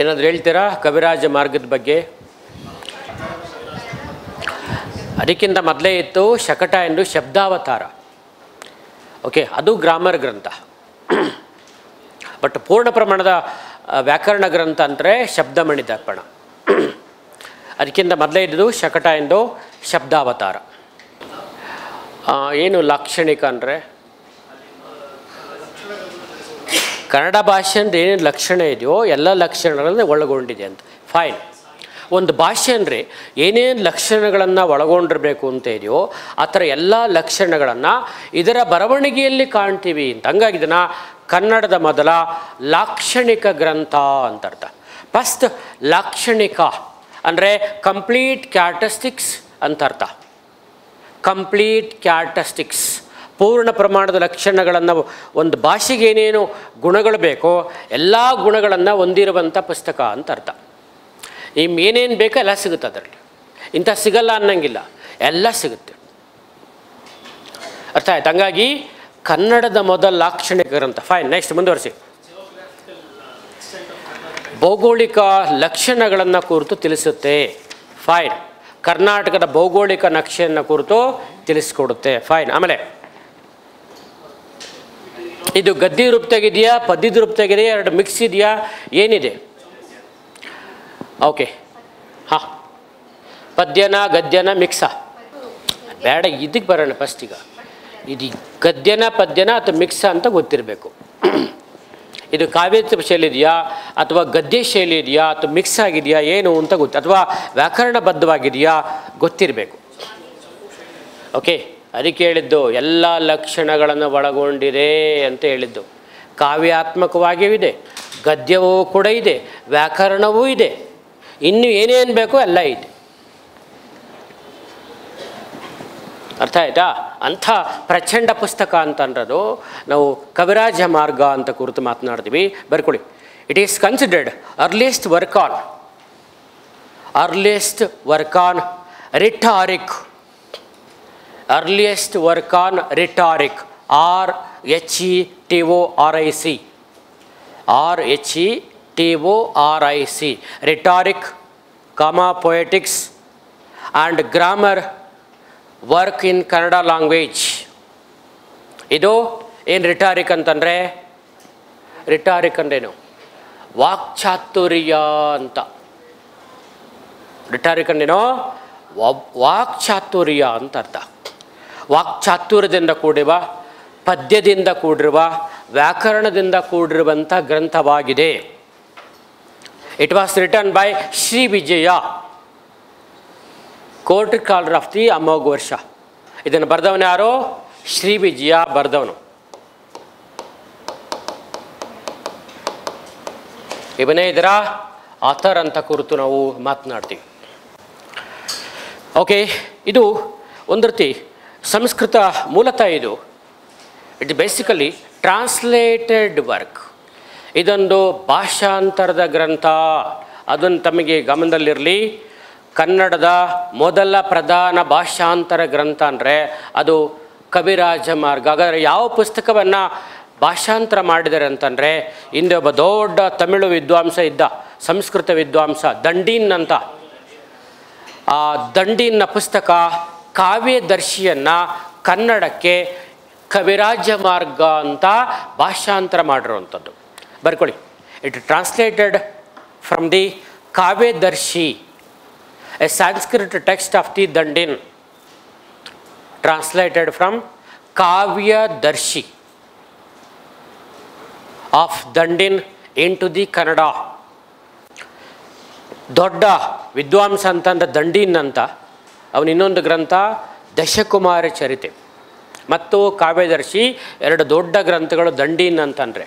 ಏನಾದರೂ ಹೇಳ್ತೀರಾ ಕವಿರಾಜ ಮಾರ್ಗದ ಬಗ್ಗೆ? ಅದಕ್ಕಿಂತ ಮೊದಲೇ ಇತ್ತು ಶಕಟ ಎಂದು ಶಬ್ದಾವತಾರ. ಓಕೆ, ಅದು ಗ್ರಾಮರ್ ಗ್ರಂಥ. ಬಟ್ ಪೂರ್ಣ ಪ್ರಮಾಣದ ವ್ಯಾಕರಣ ಗ್ರಂಥ ಅಂದರೆ ಶಬ್ದಮಣಿ ದರ್ಪಣ. ಅದಕ್ಕಿಂತ ಮೊದಲೇ ಇದ್ದು ಶಕಟ ಎಂದು ಶಬ್ದಾವತಾರ. ಏನು ಲಾಕ್ಷಣಿಕ ಅಂದರೆ ಕನ್ನಡ ಭಾಷೆ ಅಂದರೆ ಏನೇನು ಲಕ್ಷಣ ಇದೆಯೋ ಎಲ್ಲ ಲಕ್ಷಣಗಳನ್ನು ಒಳಗೊಂಡಿದೆ ಅಂತ. ಫೈನ್. ಒಂದು ಭಾಷೆ ಅಂದರೆ ಏನೇನು ಲಕ್ಷಣಗಳನ್ನು ಒಳಗೊಂಡಿರಬೇಕು ಅಂತ ಇದೆಯೋ ಆ ಥರ ಎಲ್ಲ ಲಕ್ಷಣಗಳನ್ನು ಇದರ ಬರವಣಿಗೆಯಲ್ಲಿ ಕಾಣ್ತೀವಿ ಅಂತ. ಹಂಗಾಗಿ ಇದನ್ನು ಕನ್ನಡದ ಮೊದಲ ಲಾಕ್ಷಣಿಕ ಗ್ರಂಥ ಅಂತ ಅರ್ಥ. ಫಸ್ಟ್ ಲಾಕ್ಷಣಿಕ ಅಂದರೆ ಕಂಪ್ಲೀಟ್ ಕ್ಯಾರೆಕ್ಟರಿಸ್ಟಿಕ್ಸ್ ಅಂತ ಅರ್ಥ. ಕಂಪ್ಲೀಟ್ ಕ್ಯಾರೆಕ್ಟರಿಸ್ಟಿಕ್ಸ್, ಪೂರ್ಣ ಪ್ರಮಾಣದ ಲಕ್ಷಣಗಳನ್ನು, ಒಂದು ಭಾಷೆಗೆ ಏನೇನು ಗುಣಗಳು ಬೇಕೋ ಎಲ್ಲ ಗುಣಗಳನ್ನು ಹೊಂದಿರುವಂಥ ಪುಸ್ತಕ ಅಂತ ಅರ್ಥ. ಏನೇನು ಬೇಕೋ ಎಲ್ಲ ಸಿಗುತ್ತೆ ಅದರಲ್ಲಿ. ಇಂಥ ಸಿಗಲ್ಲ ಅನ್ನಂಗಿಲ್ಲ, ಎಲ್ಲ ಸಿಗುತ್ತೆ. ಅರ್ಥ ಆಯ್ತು? ಹಂಗಾಗಿ ಕನ್ನಡದ ಮೊದಲ ಲಾಕ್ಷಣಿಕ ಗ್ರಂಥ. ಫೈನ್. ನೆಕ್ಸ್ಟ್ ಮುಂದುವರಿಸಿ. ಭೌಗೋಳಿಕ ಲಕ್ಷಣಗಳನ್ನು ಕುರಿತು ತಿಳಿಸುತ್ತೆ. ಫೈನ್. ಕರ್ನಾಟಕದ ಭೌಗೋಳಿಕ ನಕ್ಷೆಯನ್ನು ಕುರಿತು ತಿಳಿಸ್ಕೊಡುತ್ತೆ. ಫೈನ್. ಆಮೇಲೆ ಇದು ಗದ್ಯ ರೂಪದಾಗಿದೆಯಾ, ಪದ್ಯದ ರೂಪದಾಗಿದೆಯಾ, ಎರಡು ಮಿಕ್ಸ್ ಇದೆಯಾ, ಏನಿದೆ? ಓಕೆ, ಹಾಂ, ಪದ್ಯನ ಗದ್ಯನ ಮಿಕ್ಸಾ? ಬೇಡ, ಇದಕ್ಕೆ ಬರೋಣ ಫಸ್ಟ್. ಈಗ ಇದು ಗದ್ಯನ ಪದ್ಯನ ಅಥವಾ ಮಿಕ್ಸಾ ಅಂತ ಗೊತ್ತಿರಬೇಕು. ಇದು ಕಾವ್ಯ ಶೈಲಿ ಇದೆಯಾ ಅಥವಾ ಗದ್ಯ ಶೈಲಿ ಇದೆಯಾ ಅಥವಾ ಮಿಕ್ಸ್ ಆಗಿದೆಯಾ ಏನು ಅಂತ ಅಥವಾ ವ್ಯಾಕರಣಬದ್ಧವಾಗಿದೆಯಾ ಗೊತ್ತಿರಬೇಕು. ಓಕೆ, ಅದಕ್ಕೆ ಹೇಳಿದ್ದು ಎಲ್ಲ ಲಕ್ಷಣಗಳನ್ನು ಒಳಗೊಂಡಿದೆ ಅಂತ ಹೇಳಿದ್ದು. ಕಾವ್ಯಾತ್ಮಕವಾಗಿಯೂ ಇದೆ, ಗದ್ಯವೂ ಕೂಡ ಇದೆ, ವ್ಯಾಕರಣವೂ ಇದೆ, ಇನ್ನು ಏನೇನು ಬೇಕೋ ಎಲ್ಲ ಇದೆ. ಅರ್ಥ ಆಯ್ತಾ? ಅಂಥ ಪ್ರಚಂಡ ಪುಸ್ತಕ ಅಂತ ಅನ್ನೋದು ನಾವು ಕವಿರಾಜ ಮಾರ್ಗ ಅಂತ ಕುರಿತು ಮಾತನಾಡ್ತೀವಿ. ಬರ್ಕೊಳ್ಳಿ. It is considered earliest work on rhetoric. Earliest work on rhetoric. RHETORIC. Rhetoric, poetics and grammar work in Kannada language. ಇದು ಏನು ರಿಟಾರಿಕ್ ಅಂತಂದರೆ? ರಿಟಾರಿಕ್ ಅಂದ್ರೇನು? ವಾಕ್ಚಾತುರ್ಯ ಅಂತ. ರಿಟಾರಿಕ್ ಅಂದ್ರೇನು? ವಾಕ್ಚಾತುರ್ಯ ಅಂತ ಅರ್ಥ. ವಾಕ್ಚಾತುರ್ಯದಿಂದ ಕೂಡಿರುವ, ಪದ್ಯದಿಂದ ಕೂಡಿರುವ, ವ್ಯಾಕರಣದಿಂದ ಕೂಡಿರುವಂಥ ಗ್ರಂಥವಾಗಿದೆ. It was written by Shri Vijaya, court scholar of the Amoghavarsha. ಇದನ್ನು ಬರೆದವನು ಯಾರು? ಶ್ರೀ ವಿಜಯ ಬರೆದವನು. ಇವನೇ ಇದರ ಆಥರ್ ಅಂತ ಕುರಿತು ನಾವು ಮಾತನಾಡ್ತೀವಿ. ಓಕೆ, ಇದು ಒಂದು ರೀತಿ ಸಂಸ್ಕೃತ ಮೂಲತಃ. ಇದು ಇಟ್ ಬೇಸಿಕಲಿ ಟ್ರಾನ್ಸ್ಲೇಟೆಡ್ ವರ್ಕ್. ಇದೊಂದು ಭಾಷಾಂತರದ ಗ್ರಂಥ. ಅದನ್ನು ತಮಗೆ ಗಮನದಲ್ಲಿರಲಿ. ಕನ್ನಡದ ಮೊದಲ ಪ್ರಧಾನ ಭಾಷಾಂತರ ಗ್ರಂಥ ಅಂದರೆ ಅದು ಕವಿರಾಜ ಮಾರ್ಗ. ಹಾಗಾದರೆ ಯಾವ ಪುಸ್ತಕವನ್ನು ಭಾಷಾಂತರ ಮಾಡಿದ್ದಾರೆ ಅಂತಂದರೆ, ಹಿಂದೆ ಒಬ್ಬ ದೊಡ್ಡ ತಮಿಳು ವಿದ್ವಾಂಸ ಇದ್ದ, ಸಂಸ್ಕೃತ ವಿದ್ವಾಂಸ, ದಂಡೀನ್ ಅಂತ. ಆ ದಂಡೀನ್ನ ಪುಸ್ತಕ ಕಾವ್ಯದರ್ಶಿಯನ್ನು ಕನ್ನಡಕ್ಕೆ ಕವಿರಾಜ ಮಾರ್ಗ ಅಂತ ಭಾಷಾಂತರ ಮಾಡಿರುವಂಥದ್ದು. ಬರ್ಕೊಳ್ಳಿ. It translated from the Kavyadarshi, a Sanskrit text of the Dandin, translated from Kavya Darshi of Dandin into the Kannada. ದೊಡ್ಡ ವಿದ್ವಾಂಸ ಅಂತಂದ ದಂಡೀನ್ ಅಂತ. ಅವನ ಇನ್ನೊಂದು ಗ್ರಂಥ ದಶಕುಮಾರ ಚರಿತೆ ಮತ್ತು ಕಾವ್ಯದರ್ಶಿ, ಎರಡು ದೊಡ್ಡ ಗ್ರಂಥಗಳು ದಂಡೀನ್ ಅಂತಂದರೆ.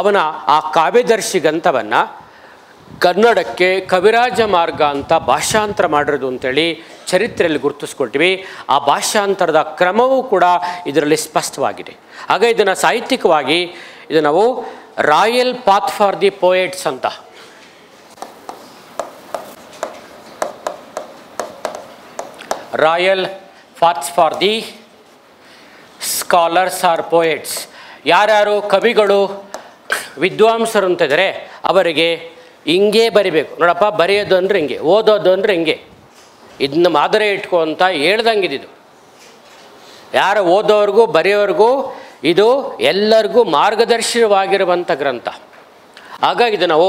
ಅವನ ಆ ಕಾವ್ಯದರ್ಶಿ ಗ್ರಂಥವನ್ನು ಕನ್ನಡಕ್ಕೆ ಕವಿರಾಜ ಮಾರ್ಗ ಅಂತ ಭಾಷಾಂತರ ಮಾಡಿರೋದು ಅಂತೇಳಿ ಚರಿತ್ರೆಯಲ್ಲಿ ಗುರುತಿಸ್ಕೊಳ್ತೀವಿ. ಆ ಭಾಷಾಂತರದ ಕ್ರಮವೂ ಕೂಡ ಇದರಲ್ಲಿ ಸ್ಪಷ್ಟವಾಗಿದೆ. ಆಗ ಇದನ್ನು ಸಾಹಿತ್ಯಿಕವಾಗಿ ಇದು ನಾವು royal path for the poets ಅಂತ, royal paths for the scholars or poets. ಯಾರ್ಯಾರು ಕವಿಗಳು, ವಿದ್ವಾಂಸರು ಅಂತಿದ್ದಾರೆ ಅವರಿಗೆ ಹಿಂಗೆ ಬರಿಬೇಕು ನೋಡಪ್ಪ, ಬರೆಯೋದು ಅಂದರೆ ಹಿಂಗೆ, ಓದೋದು ಅಂದರೆ ಹಿಂಗೆ, ಇದನ್ನ ಮಾದರಿ ಇಟ್ಕೊ ಅಂತ ಹೇಳ್ದಂಗಿದ್ದು. ಯಾರು ಓದೋವ್ರಿಗೂ ಬರೆಯೋವ್ರಿಗೂ ಇದು ಎಲ್ಲರಿಗೂ ಮಾರ್ಗದರ್ಶನವಾಗಿರುವಂಥ ಗ್ರಂಥ. ಹಾಗಾಗಿ ಇದು ನಾವು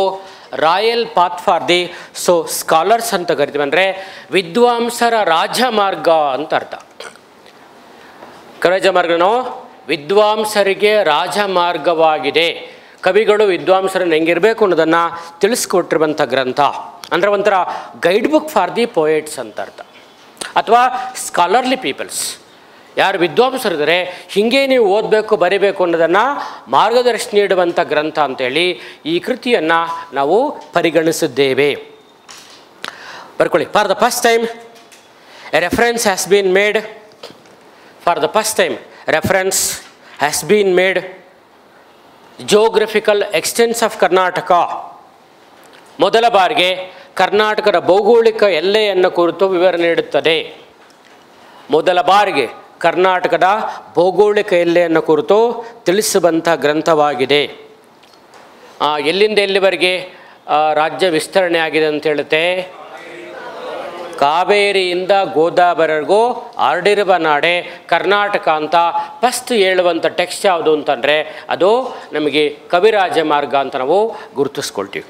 royal path for the scholars ಅಂತ ಕರಿತೀವಿ. ಅಂದರೆ ವಿದ್ವಾಂಸರ ರಾಜಮಾರ್ಗ ಅಂತ ಅರ್ಥ. ರಾಜಮಾರ್ಗನೋ ವಿದ್ವಾಂಸರಿಗೆ ರಾಜಮಾರ್ಗವಾಗಿದೆ. ಕವಿಗಳು ವಿದ್ವಾಂಸರನ್ನು ಹೆಂಗಿರಬೇಕು ಅನ್ನೋದನ್ನು ತಿಳಿಸ್ಕೊಟ್ಟಿರುವಂಥ ಗ್ರಂಥ. ಅಂದರೆ ಒಂಥರ guide book for the poets ಅಂತ ಅರ್ಥ, ಅಥವಾ ಸ್ಕಾಲರ್ಲಿ ಪೀಪಲ್ಸ್. ಯಾರು ವಿದ್ವಾಂಸರಿದ್ದಾರೆ ಹೀಗೆ ನೀವು ಓದಬೇಕು ಬರೀಬೇಕು ಅನ್ನೋದನ್ನು ಮಾರ್ಗದರ್ಶನ ನೀಡುವಂಥ ಗ್ರಂಥ ಅಂತೇಳಿ ಈ ಕೃತಿಯನ್ನು ನಾವು ಪರಿಗಣಿಸಿದ್ದೇವೆ. ಬರ್ಕೊಳ್ಳಿ. For the first time A reference has been made. For the first time reference has been made geographical extends of Karnataka. ಮೊದಲ ಬಾರಿಗೆ ಕರ್ನಾಟಕದ ಭೌಗೋಳಿಕ ಎಲ್ಲೆಯನ್ನು ಕುರಿತು ವಿವರಣೆ ನೀಡುತ್ತದೆ. ಮೊದಲ ಬಾರಿಗೆ ಕರ್ನಾಟಕದ ಭೌಗೋಳಿಕ ಎಲ್ಲೆಯನ್ನು ಕುರಿತು ತಿಳಿಸುವಂಥ ಗ್ರಂಥವಾಗಿದೆ. ಎಲ್ಲಿಂದ ಎಲ್ಲಿವರೆಗೆ ರಾಜ್ಯ ವಿಸ್ತರಣೆ ಆಗಿದೆ ಅಂತ ಹೇಳುತ್ತೆ? ಕಾವೇರಿಯಿಂದ ಗೋದಾವರಿವರೆಗೂ ಹರಡಿರುವ ನಾಡೆ ಕರ್ನಾಟಕ ಅಂತ ಫಸ್ಟ್ ಹೇಳುವಂಥ ಟೆಕ್ಸ್ಟ್ ಯಾವುದು ಅಂತಂದರೆ ಅದು ನಮಗೆ ಕವಿರಾಜ ಮಾರ್ಗ ಅಂತ ನಾವು ಗುರುತಿಸ್ಕೊಳ್ತೀವಿ.